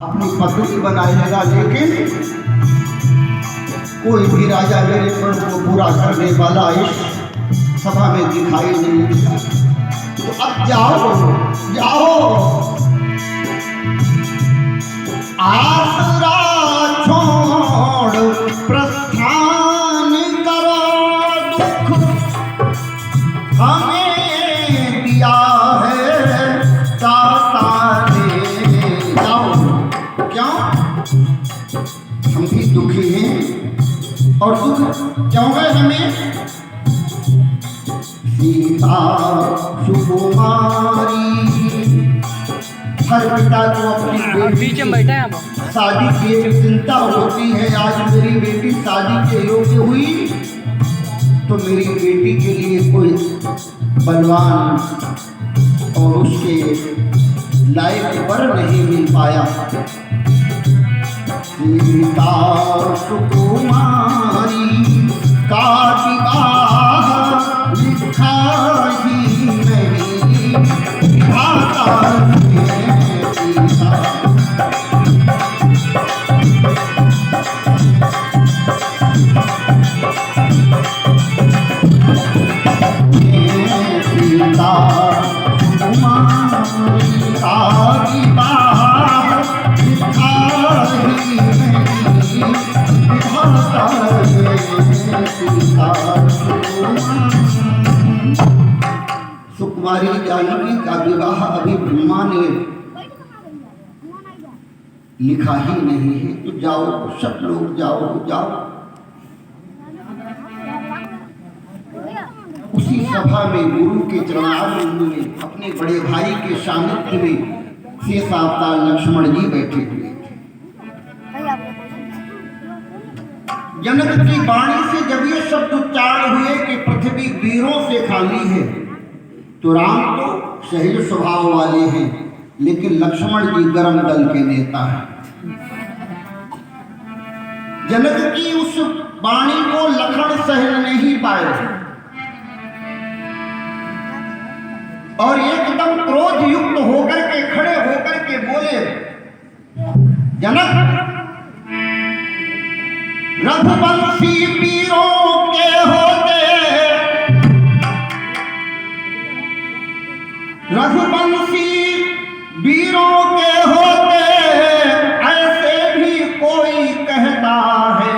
अपनी पद्धति बनाएगा, लेकिन कोई भी राजा मेरे प्रण को पूरा करने वाला इस सभा में दिखाई नहीं दिया। तो अब जाओ जाओ, आसरा छोड़ प्रस्थान करो, दुख हमें दिया है दाता ने। जाओ, क्यों? हम भी दुखी हैं, और दुख क्यों है हमें? सीता सुकुमारी, हर पिता को अपनी बेटी शादी की एक चिंता होती है। आज मेरी बेटी शादी के योग्य हुई तो मेरी बेटी के लिए कोई बलवान और उसके लायक वर नहीं मिल पाया। सीता सुकुमारी का विवाह लिखा ही नहीं, विधाता ने सीता। सीता सुकुमारी का विवाह लिखा ही नहीं, विधाता ने सीता। सुकुमारी जानकी का विवाह अभी ब्रह्मा ने लिखा ही नहीं है। तो जाओ, सब लोग जाओ जाओ। उसी सभा में गुरु के चरणारविंद में अपने बड़े भाई के सानिध्य में शेष अवतार लक्ष्मण जी बैठे हुए थे। जनक की वाणी से जब ये शब्द उच्चारण हुए कि पृथ्वी वीरों से खाली है, तो राम तो सहज स्वभाव वाले हैं, लेकिन लक्ष्मण जी गरम दल के नेता हैं। जनक की उस वाणी को लखन सहन नहीं पाए और एकदम क्रोध युक्त होकर के खड़े होकर के बोले, जनक, रघुवंशी वीरों के होते, रघुवंशी वीरों के होते ऐसे भी कोई कहता है।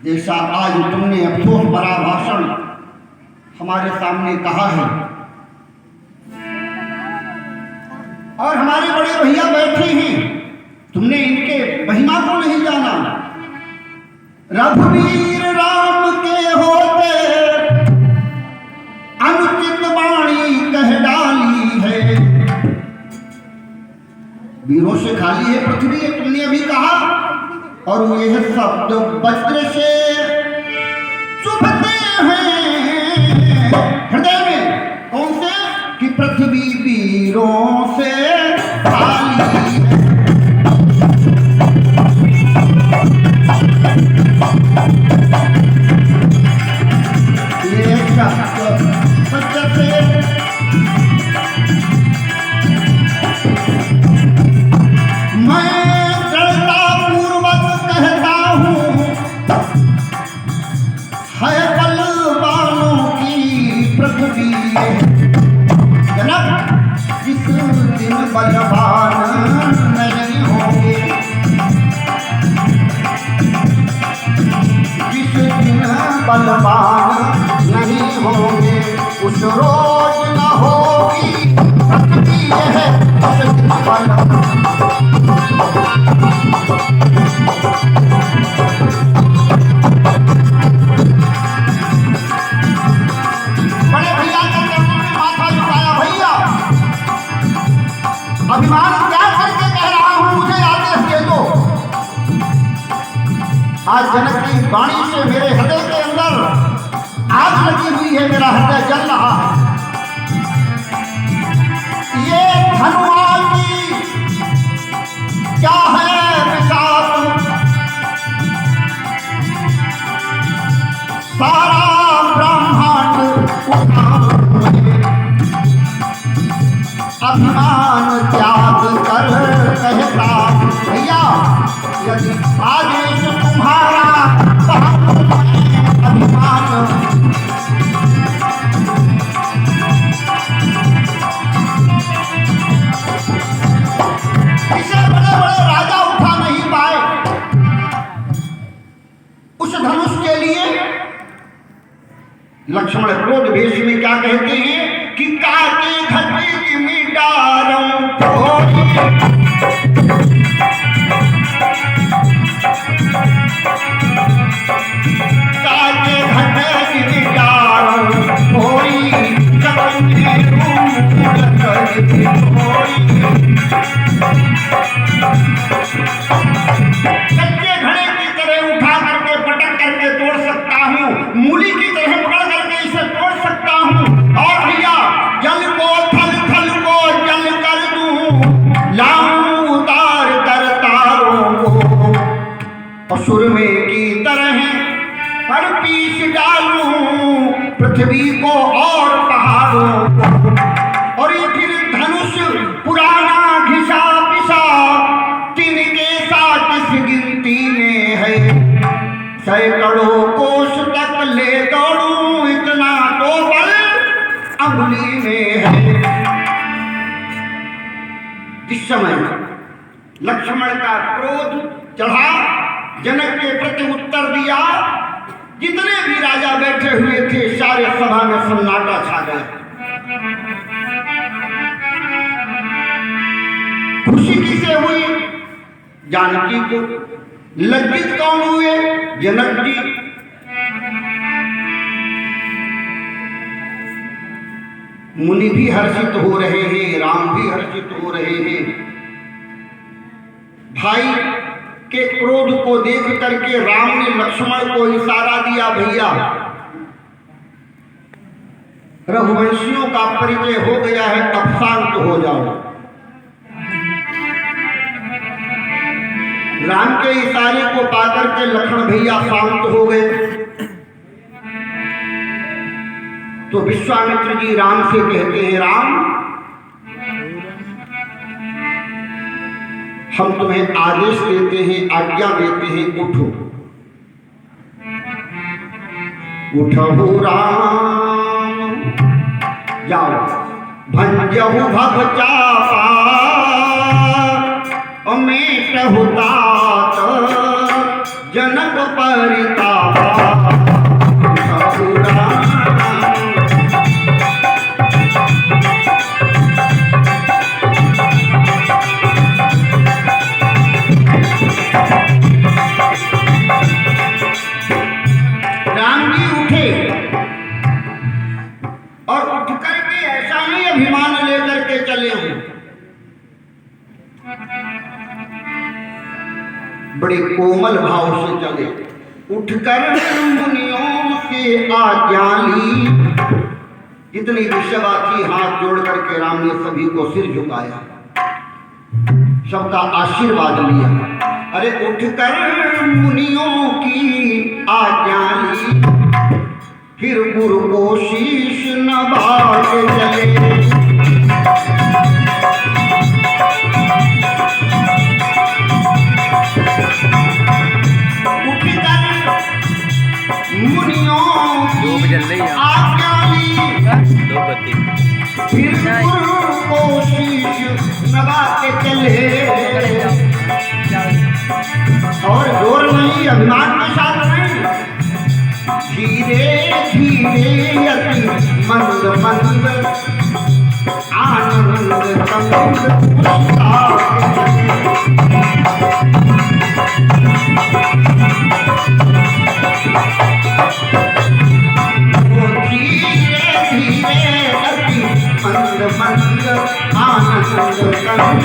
जैसा आज तुमने अफसोस भरा भाषण हमारे सामने कहा है, और हमारे बड़े भैया बैठे हैं, तुमने इनके महिमा को नहीं जाना। रघुवीर राम के होते अनुचित वाणी कह डाली है। वीरों से खाली है पृथ्वी, तुमने अभी कहा, और यह शब्द वज्र से चुभते हैं हृदय में। कौन से? कि पृथ्वी वीरों से खाली है। ये शब्द वज्र से मैं दृढ़ता पूर्वक कहता हूँ, है बलवानों की पृथ्वी। जनक, जिस दिन बलवान नहीं होंगे, जिस दिन बलवान नहीं होंगे, उस रोज न होगी पृथ्वी है बड़े भैया के चरणों में माथा झुकाया। भैया, अभिमान क्या करके कह रहा हूं, मुझे आदेश दे दो। आज जनक की वाणी से मेरे हृदय के अंदर आग लगी हुई है, मेरा हृदय जल रहा है। ये हनुमान की क्या है विशाल, सारा ब्रह्मांड उठा अभिमान प्राण त्याग कर कहता भैया यदि आदेश तुम्हारा अभिमान इसे बड़े बड़े राजा उठा नहीं पाए। उस धनुष के लिए लक्ष्मण क्रोध भेष में क्या कहते हैं कि काटे घटे मिटारम काटे घटे मिटारम कोई कबंधे रूप कर कच्चे घड़े की तरह उठा करके पटक करके तोड़ सकता हूँ, मूली की तरह पकड़ करके इसे तोड़ सकता हूँ। और भैया जल को थल थल को जल कर दूं, लाऊं उतार कर तारों को, असुर में की तरह पर पीस डालूं पृथ्वी को और पहाड़ों को। और ये फिर धनुष पुराना घिसा पिसा तिनके साथ इस गिनती में है, सैकड़ों कोस तक ले दौड़ूं इतना तो बल अंगुली में है। जिस समय लक्ष्मण का क्रोध चढ़ा, जनक के प्रति उत्तर दिया, जितने भी राजा बैठे हुए थे सारे सभा में सन्नाटा छा गया। खुशी किसे हुई? जानकी को। लज्जित कौन हुए? जनक जी। मुनि भी हर्षित हो रहे हैं, राम भी हर्षित हो रहे हैं। भाई के क्रोध को देख करके राम ने लक्ष्मण को इशारा दिया, भैया रघुवंशियों का परिचय हो गया है, अब शांत हो जाओ। राम के इशारे को पाकर के लक्ष्मण भैया शांत हो गए। तो विश्वामित्र जी राम से कहते हैं, राम हम तुम्हें आदेश देते हैं, आज्ञा देते हैं, उठो। उठो राम जाओ, भंजहु भव चापा अमेटहु तात जनक परितापा। उठो राम अभिमान लेकर के चले हैं, बड़े कोमल भाव से चले। उठकर मुनियों के आज्ञा ली, जितनी विषवा थी हाथ जोड़ करके राम ने सभी को सिर झुकाया, सबका आशीर्वाद लिया। अरे उठकर मुनियों की आज्ञा ली, फिर गुरु को शीश नभा के चले। उठकर मुनियों की आज्ञा ली, फिर गुरु को शीश नभा के चले। और जोर नहीं, अभिमान के साथ नहीं, धीरे धीरे अति मंद मंद आनंद कंद धीरे धीरे अति मंद मंद आनंद कंद।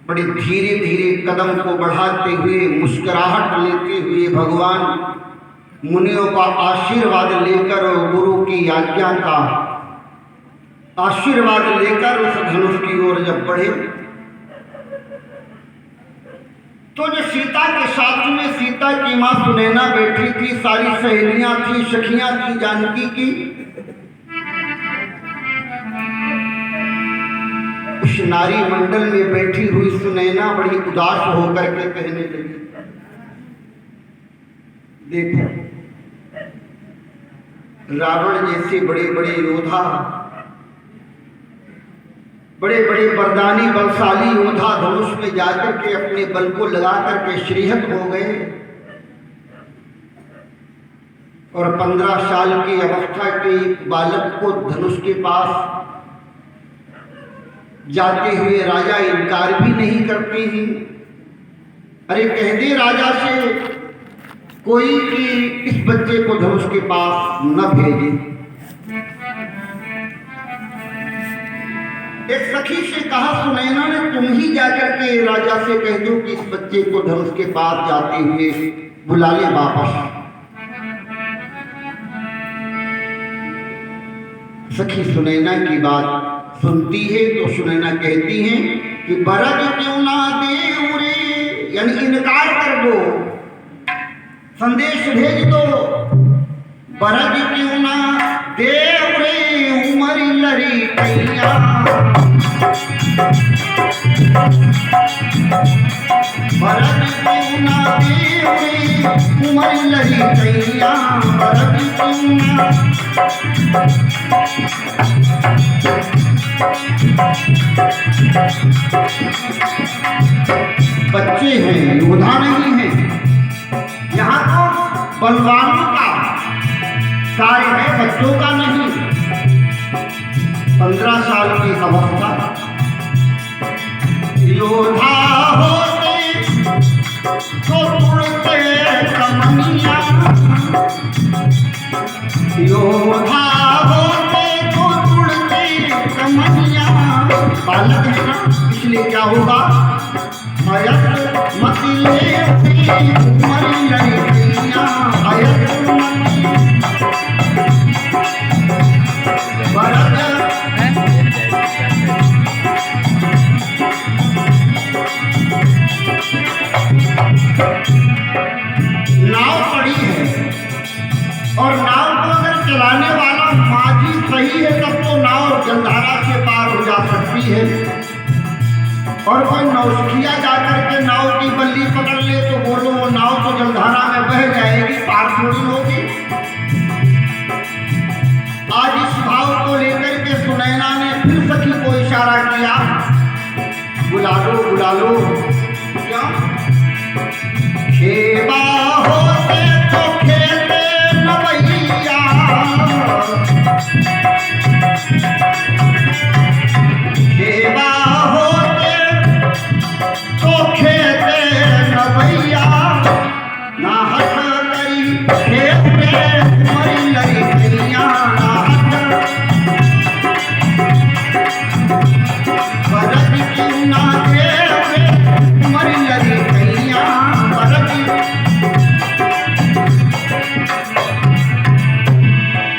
बड़े धीरे धीरे कदम को बढ़ाते हुए, मुस्कुराहट लेते हुए भगवान मुनियों का आशीर्वाद लेकर और गुरु की आज्ञा का आशीर्वाद लेकर उस धनुष की ओर जब बढ़े तो जो सीता के साथ में सीता की माँ सुनैना बैठी थी, सारी सहेलियां थी, सखियां थी जानकी की। उस नारी मंडल में बैठी हुई सुनैना बड़ी उदास होकर के कहने लगी, देखो रावण जैसे बड़े बड़े योद्धा, बड़े बड़े वरदानी बलशाली योद्धा धनुष में जाकर के अपने बल को लगा करके श्रीहत हो गए, और 15 साल की अवस्था के बालक को धनुष के पास जाते हुए राजा इनकार भी नहीं करते हैं। अरे कह दे राजा से कोई कि इस बच्चे को धनुष के पास न भेजे। एक सखी से कहा सुनैना ने, तुम ही जाकर के राजा से कह दो कि इस बच्चे को धनुष के पास जाते हुए बुला ले वापस। सखी सुनैना की बात सुनती है तो सुनैना कहती है कि बरज क्यों ना दे रे, यानी इनकार कर दो, संदेश भेज दो। बरज क्यों ना दे रे उमर लरी कैया, बरज क्यों ना दे रे उमर लरी कैया, बरज क्यों ना। बच्चे हैं, योद्धा नहीं है, यहाँ तो बलवानों का कार्य है, बच्चों का नहीं। 15 साल की अवस्था, योद्धा होते तो उड़ते कमनिया, योद्धा होते तो उड़ते कमनिया। बालक है ना, इसलिए क्या होगा, मती ले उमर लड़कियां, नाव पड़ी है, और नाव को अगर चलाने वाला माझी सही है तब तो नाव जलधारा से पार हो जा सकती है, और कोई नौसिखिया जाकर के नाव की बल्ली पकड़ ले तो बोलो वो नाव तो जलधारा में बह जाएगी, पार थोड़ी होगी। आज इस भाव को लेकर के सुनैना ने फिर सखी को इशारा किया, बुला लो बुला लो। क्या खेबा होते तो खेते नवैया, खेबा होते तो खेते नवैया, ना हट गई खेते मरी लड़कियां, ना हट बरज क्यों ना दे मरी लड़कियां, बरज।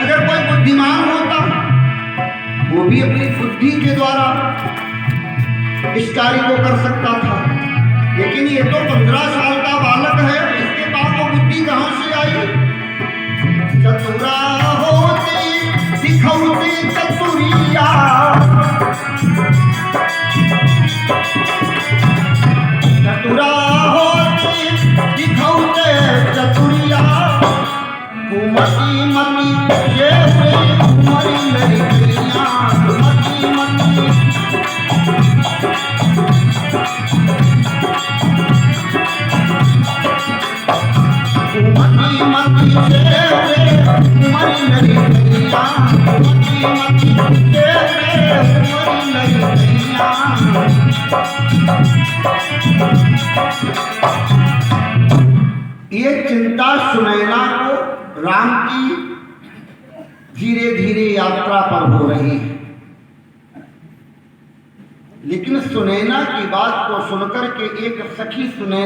अगर कोई बुद्धिमान होता वो भी अपनी बुद्धि के द्वारा इस कार्य को कर सकता था, लेकिन ये तो 15 साल का बालक है, इसके पास वो बुद्धि कहां से आई। चतुरा होते दिखौते चतुरिया, चतुरा होते दिखौते चतुरिया, कुमती मती ये उमरी लड़कियां, कुमती मती। कुमती मती ये उमरी लड़कियां, कुमती मती ये उमरी लड़कियां। ये चिंता सुनैना को राम की धीरे धीरे यात्रा पर हो रही है, लेकिन सुनैना की बात को सुनकर के एक सखी सुनैना